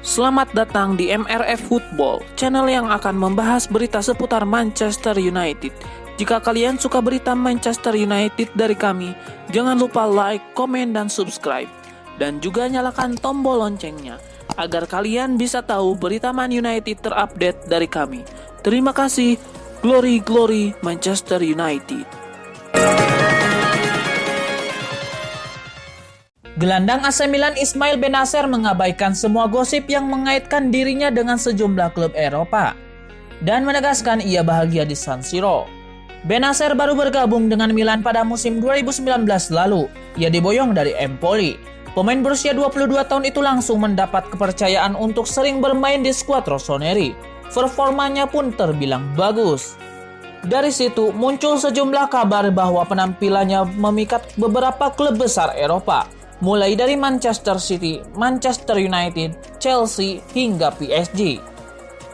Selamat datang di MRF Football, channel yang akan membahas berita seputar Manchester United. Jika kalian suka berita Manchester United dari kami, jangan lupa like, komen, dan subscribe. Dan juga nyalakan tombol loncengnya, agar kalian bisa tahu berita Man United terupdate dari kami. Terima kasih, Glory Glory Manchester United. Gelandang AC Milan Ismail Bennacer mengabaikan semua gosip yang mengaitkan dirinya dengan sejumlah klub Eropa dan menegaskan ia bahagia di San Siro. Bennacer baru bergabung dengan Milan pada musim 2019 lalu. Ia diboyong dari Empoli. Pemain berusia 22 tahun itu langsung mendapat kepercayaan untuk sering bermain di skuad rossoneri. Performanya pun terbilang bagus. Dari situ muncul sejumlah kabar bahwa penampilannya memikat beberapa klub besar Eropa, mulai dari Manchester City, Manchester United, Chelsea, hingga PSG.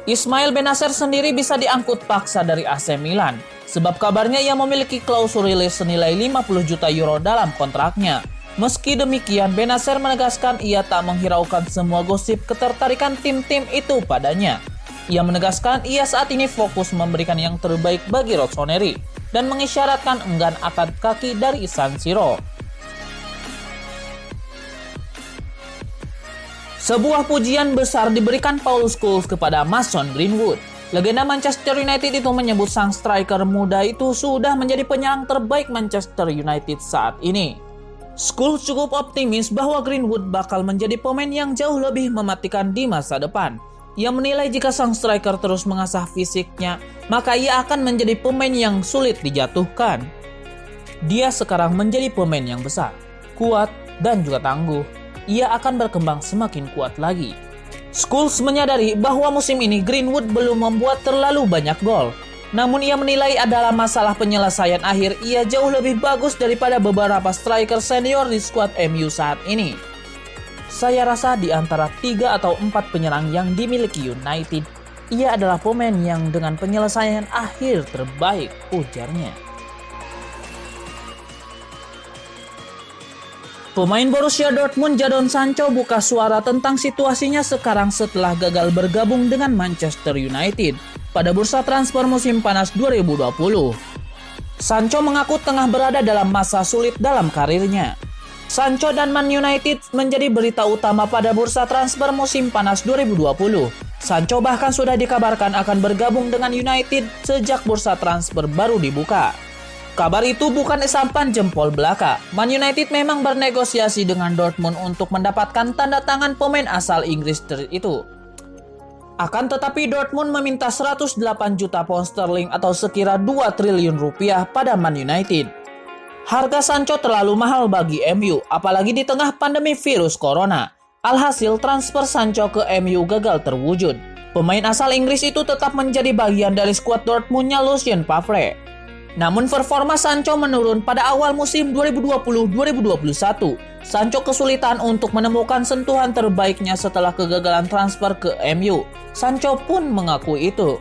Ismail Bennacer sendiri bisa diangkut paksa dari AC Milan, sebab kabarnya ia memiliki klausul rilis senilai 50 juta euro dalam kontraknya. Meski demikian, Bennacer menegaskan ia tak menghiraukan semua gosip ketertarikan tim-tim itu padanya. Ia menegaskan ia saat ini fokus memberikan yang terbaik bagi rossoneri dan mengisyaratkan enggan angkat kaki dari San Siro. Sebuah pujian besar diberikan Paul Scholes kepada Mason Greenwood. Legenda Manchester United itu menyebut sang striker muda itu sudah menjadi penyerang terbaik Manchester United saat ini. Scholes cukup optimis bahwa Greenwood bakal menjadi pemain yang jauh lebih mematikan di masa depan. Ia menilai jika sang striker terus mengasah fisiknya, maka ia akan menjadi pemain yang sulit dijatuhkan. Dia sekarang menjadi pemain yang besar, kuat, dan juga tangguh. Ia akan berkembang semakin kuat lagi. Scholes menyadari bahwa musim ini Greenwood belum membuat terlalu banyak gol. Namun ia menilai adalah masalah penyelesaian akhir ia jauh lebih bagus daripada beberapa striker senior di skuad MU saat ini. Saya rasa di antara 3 atau 4 penyerang yang dimiliki United, ia adalah pemain yang dengan penyelesaian akhir terbaik, ujarnya. Pemain Borussia Dortmund Jadon Sancho buka suara tentang situasinya sekarang setelah gagal bergabung dengan Manchester United pada bursa transfer musim panas 2020. Sancho mengaku tengah berada dalam masa sulit dalam karirnya. Sancho dan Man United menjadi berita utama pada bursa transfer musim panas 2020. Sancho bahkan sudah dikabarkan akan bergabung dengan United sejak bursa transfer baru dibuka. Kabar itu bukan isapan jempol belaka. Man United memang bernegosiasi dengan Dortmund untuk mendapatkan tanda tangan pemain asal Inggris itu. Akan tetapi Dortmund meminta 108 juta pound sterling atau sekira 2 triliun rupiah pada Man United. Harga Sancho terlalu mahal bagi MU, apalagi di tengah pandemi virus corona. Alhasil transfer Sancho ke MU gagal terwujud. Pemain asal Inggris itu tetap menjadi bagian dari skuad Dortmundnya Lucien Favre. Namun performa Sancho menurun pada awal musim 2020-2021. Sancho kesulitan untuk menemukan sentuhan terbaiknya setelah kegagalan transfer ke MU. Sancho pun mengakui itu.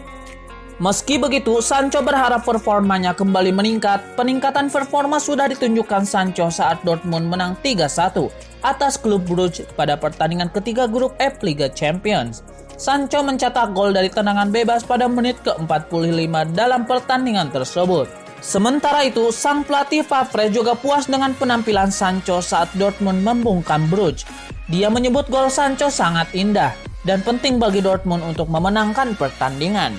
Meski begitu, Sancho berharap performanya kembali meningkat. Peningkatan performa sudah ditunjukkan Sancho saat Dortmund menang 3-1 atas klub Brugge pada pertandingan ketiga grup F Liga Champions. Sancho mencetak gol dari tendangan bebas pada menit ke-45 dalam pertandingan tersebut. Sementara itu, sang pelatih Favre juga puas dengan penampilan Sancho saat Dortmund membungkam Brugge. Dia menyebut gol Sancho sangat indah dan penting bagi Dortmund untuk memenangkan pertandingan.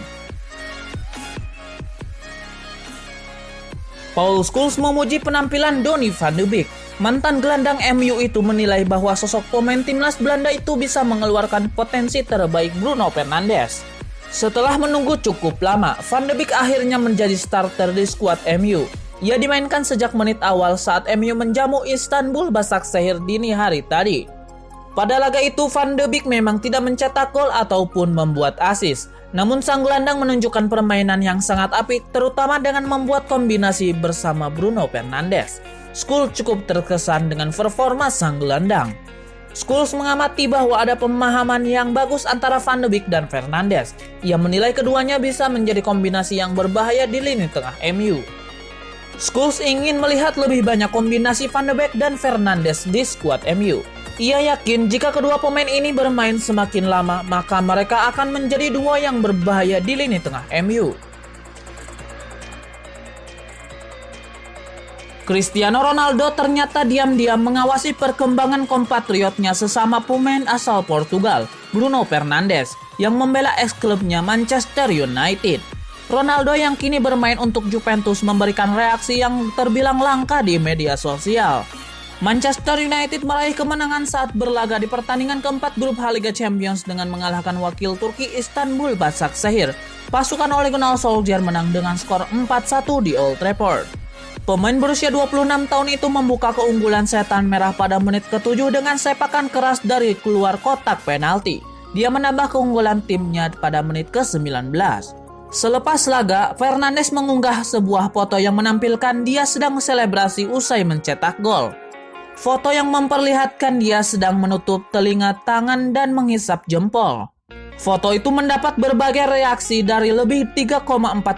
Paul Scholes memuji penampilan Donny van de Beek. Mantan gelandang MU itu menilai bahwa sosok pemain timnas Belanda itu bisa mengeluarkan potensi terbaik Bruno Fernandes. Setelah menunggu cukup lama, Van de Beek akhirnya menjadi starter di skuad MU. Ia dimainkan sejak menit awal saat MU menjamu Istanbul Başakşehir dini hari tadi. Pada laga itu, Van de Beek memang tidak mencetak gol ataupun membuat assist. Namun sang gelandang menunjukkan permainan yang sangat apik, terutama dengan membuat kombinasi bersama Bruno Fernandes. Scholes cukup terkesan dengan performa sang gelandang. Scholes mengamati bahwa ada pemahaman yang bagus antara Van de Beek dan Fernandes. Ia menilai keduanya bisa menjadi kombinasi yang berbahaya di lini tengah MU. Scholes ingin melihat lebih banyak kombinasi Van de Beek dan Fernandes di skuad MU. Ia yakin jika kedua pemain ini bermain semakin lama, maka mereka akan menjadi duo yang berbahaya di lini tengah MU. Cristiano Ronaldo ternyata diam-diam mengawasi perkembangan kompatriotnya sesama pemain asal Portugal, Bruno Fernandes, yang membela ex-klubnya Manchester United. Ronaldo yang kini bermain untuk Juventus memberikan reaksi yang terbilang langka di media sosial. Manchester United meraih kemenangan saat berlaga di pertandingan keempat grup H Liga Champions dengan mengalahkan wakil Turki Istanbul Başakşehir. Pasukan Ole Gunnar Solskjaer menang dengan skor 4-1 di Old Trafford. Pemain berusia 26 tahun itu membuka keunggulan setan merah pada menit ke-7 dengan sepakan keras dari keluar kotak penalti. Dia menambah keunggulan timnya pada menit ke-19. Selepas laga, Fernandes mengunggah sebuah foto yang menampilkan dia sedang selebrasi usai mencetak gol. Foto yang memperlihatkan dia sedang menutup telinga, tangan, dan menghisap jempol. Foto itu mendapat berbagai reaksi dari lebih 3,4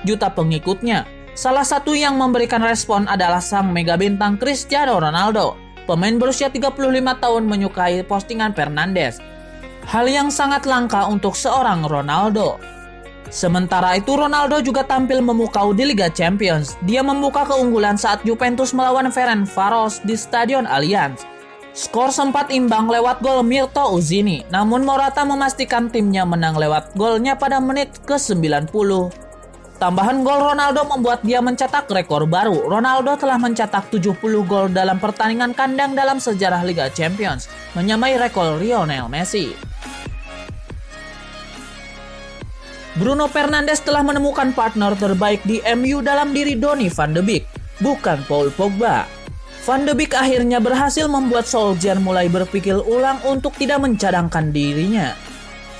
juta pengikutnya. Salah satu yang memberikan respon adalah sang mega bintang Cristiano Ronaldo. Pemain berusia 35 tahun menyukai postingan Fernandes. Hal yang sangat langka untuk seorang Ronaldo. Sementara itu Ronaldo juga tampil memukau di Liga Champions. Dia membuka keunggulan saat Juventus melawan Ferencvaros di Stadion Allianz. Skor sempat imbang lewat gol Mirto Uzzini, namun Morata memastikan timnya menang lewat golnya pada menit ke-90. Tambahan gol Ronaldo membuat dia mencetak rekor baru. Ronaldo telah mencetak 70 gol dalam pertandingan kandang dalam sejarah Liga Champions, menyamai rekor Lionel Messi. Bruno Fernandes telah menemukan partner terbaik di MU dalam diri Donny van de Beek, bukan Paul Pogba. Van de Beek akhirnya berhasil membuat Solskjaer mulai berpikir ulang untuk tidak mencadangkan dirinya.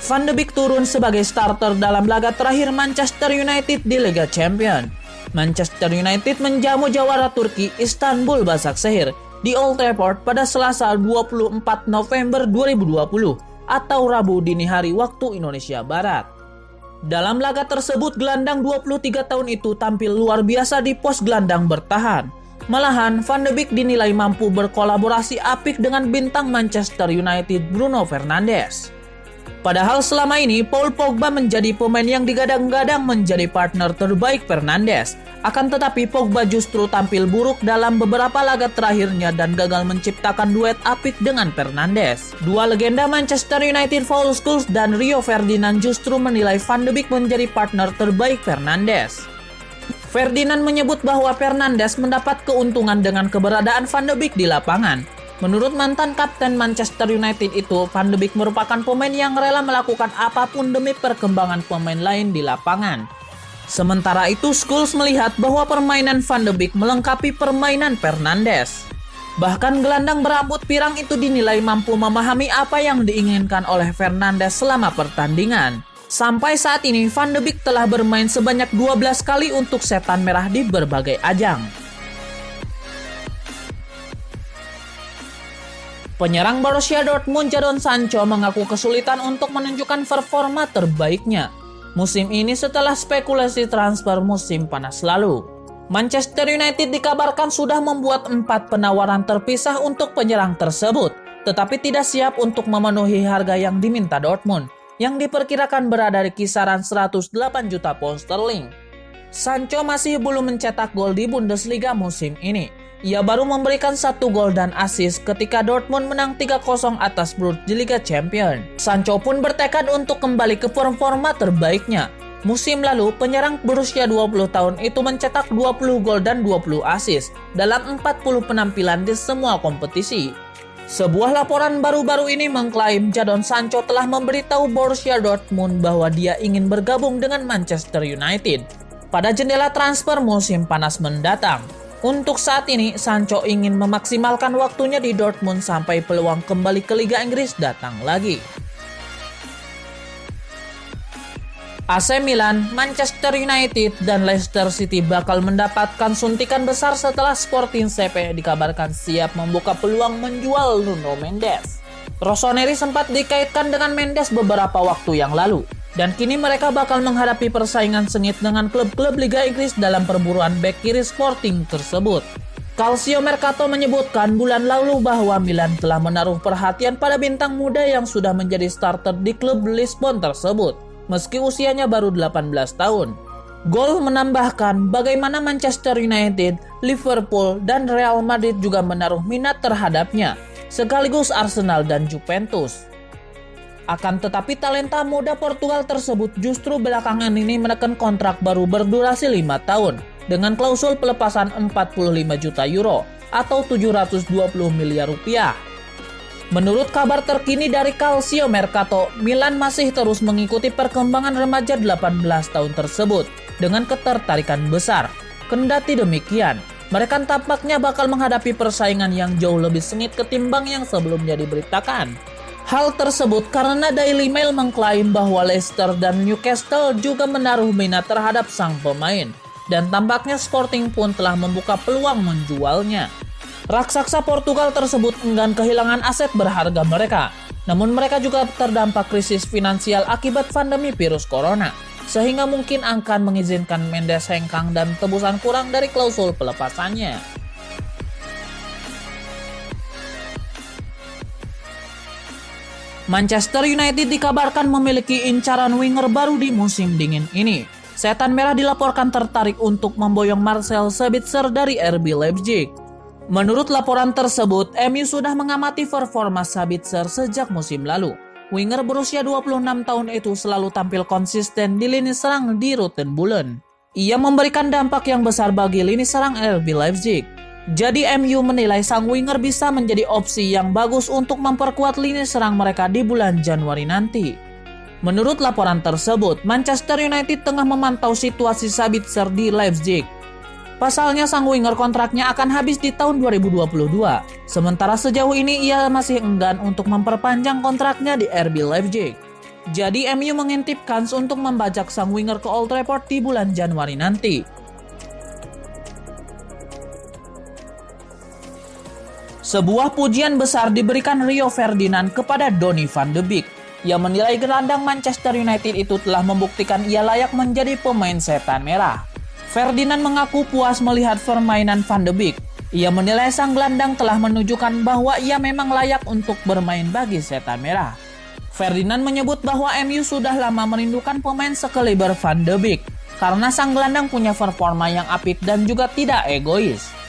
Van de Beek turun sebagai starter dalam laga terakhir Manchester United di Liga Champions. Manchester United menjamu jawara Turki Istanbul Başakşehir di Old Trafford pada Selasa 24 November 2020 atau Rabu dini hari waktu Indonesia Barat. Dalam laga tersebut, gelandang 23 tahun itu tampil luar biasa di pos gelandang bertahan. Malahan, Van de Beek dinilai mampu berkolaborasi apik dengan bintang Manchester United Bruno Fernandes. Padahal selama ini, Paul Pogba menjadi pemain yang digadang-gadang menjadi partner terbaik Fernandes. Akan tetapi Pogba justru tampil buruk dalam beberapa laga terakhirnya dan gagal menciptakan duet apik dengan Fernandes. Dua legenda Manchester United Paul Scholes dan Rio Ferdinand justru menilai Van de Beek menjadi partner terbaik Fernandes. Ferdinand menyebut bahwa Fernandes mendapat keuntungan dengan keberadaan Van de Beek di lapangan. Menurut mantan kapten Manchester United itu, Van de Beek merupakan pemain yang rela melakukan apapun demi perkembangan pemain lain di lapangan. Sementara itu, Scholes melihat bahwa permainan Van de Beek melengkapi permainan Fernandes. Bahkan gelandang berambut pirang itu dinilai mampu memahami apa yang diinginkan oleh Fernandes selama pertandingan. Sampai saat ini, Van de Beek telah bermain sebanyak 12 kali untuk setan merah di berbagai ajang. Penyerang Borussia Dortmund Jadon Sancho mengaku kesulitan untuk menunjukkan performa terbaiknya musim ini setelah spekulasi transfer musim panas lalu. Manchester United dikabarkan sudah membuat 4 penawaran terpisah untuk penyerang tersebut, tetapi tidak siap untuk memenuhi harga yang diminta Dortmund, yang diperkirakan berada di kisaran 108 juta pound sterling. Sancho masih belum mencetak gol di Bundesliga musim ini. Ia baru memberikan 1 gol dan assist ketika Dortmund menang 3-0 atas Bruges di Liga Champions. Sancho pun bertekad untuk kembali ke performa terbaiknya. Musim lalu, penyerang berusia 20 tahun itu mencetak 20 gol dan 20 assist dalam 40 penampilan di semua kompetisi. Sebuah laporan baru-baru ini mengklaim Jadon Sancho telah memberitahu Borussia Dortmund bahwa dia ingin bergabung dengan Manchester United pada jendela transfer musim panas mendatang. Untuk saat ini, Sancho ingin memaksimalkan waktunya di Dortmund sampai peluang kembali ke Liga Inggris datang lagi. AC Milan, Manchester United, dan Leicester City bakal mendapatkan suntikan besar setelah Sporting CP dikabarkan siap membuka peluang menjual Nuno Mendes. Rossoneri sempat dikaitkan dengan Mendes beberapa waktu yang lalu. Dan kini mereka bakal menghadapi persaingan sengit dengan klub-klub Liga Inggris dalam perburuan bek kiri Sporting tersebut. Calcio Mercato menyebutkan bulan lalu bahwa Milan telah menaruh perhatian pada bintang muda yang sudah menjadi starter di klub Lisbon tersebut, meski usianya baru 18 tahun. Gol menambahkan bagaimana Manchester United, Liverpool, dan Real Madrid juga menaruh minat terhadapnya, sekaligus Arsenal dan Juventus. Akan tetapi talenta muda Portugal tersebut justru belakangan ini menekan kontrak baru berdurasi 5 tahun dengan klausul pelepasan 45 juta euro atau 720 miliar rupiah. Menurut kabar terkini dari Calcio Mercato, Milan masih terus mengikuti perkembangan remaja 18 tahun tersebut dengan ketertarikan besar. Kendati demikian, mereka tampaknya bakal menghadapi persaingan yang jauh lebih sengit ketimbang yang sebelumnya diberitakan. Hal tersebut karena Daily Mail mengklaim bahwa Leicester dan Newcastle juga menaruh minat terhadap sang pemain, dan tampaknya Sporting pun telah membuka peluang menjualnya. Raksasa Portugal tersebut enggan kehilangan aset berharga mereka, namun mereka juga terdampak krisis finansial akibat pandemi virus corona, sehingga mungkin akan mengizinkan Mendes hengkang dan tebusan kurang dari klausul pelepasannya. Manchester United dikabarkan memiliki incaran winger baru di musim dingin ini. Setan Merah dilaporkan tertarik untuk memboyong Marcel Sabitzer dari RB Leipzig. Menurut laporan tersebut, MU sudah mengamati performa Sabitzer sejak musim lalu. Winger berusia 26 tahun itu selalu tampil konsisten di lini serang di Rotenbullen. Ia memberikan dampak yang besar bagi lini serang RB Leipzig. Jadi MU menilai sang winger bisa menjadi opsi yang bagus untuk memperkuat lini serang mereka di bulan Januari nanti. Menurut laporan tersebut, Manchester United tengah memantau situasi Sabitzer di Leipzig. Pasalnya sang winger kontraknya akan habis di tahun 2022. Sementara sejauh ini ia masih enggan untuk memperpanjang kontraknya di RB Leipzig. Jadi MU mengintip kans untuk membajak sang winger ke Old Trafford di bulan Januari nanti. Sebuah pujian besar diberikan Rio Ferdinand kepada Donny van de Beek. Ia menilai gelandang Manchester United itu telah membuktikan ia layak menjadi pemain setan merah. Ferdinand mengaku puas melihat permainan van de Beek. Ia menilai sang gelandang telah menunjukkan bahwa ia memang layak untuk bermain bagi setan merah. Ferdinand menyebut bahwa MU sudah lama merindukan pemain sekaliber van de Beek karena sang gelandang punya performa yang apik dan juga tidak egois.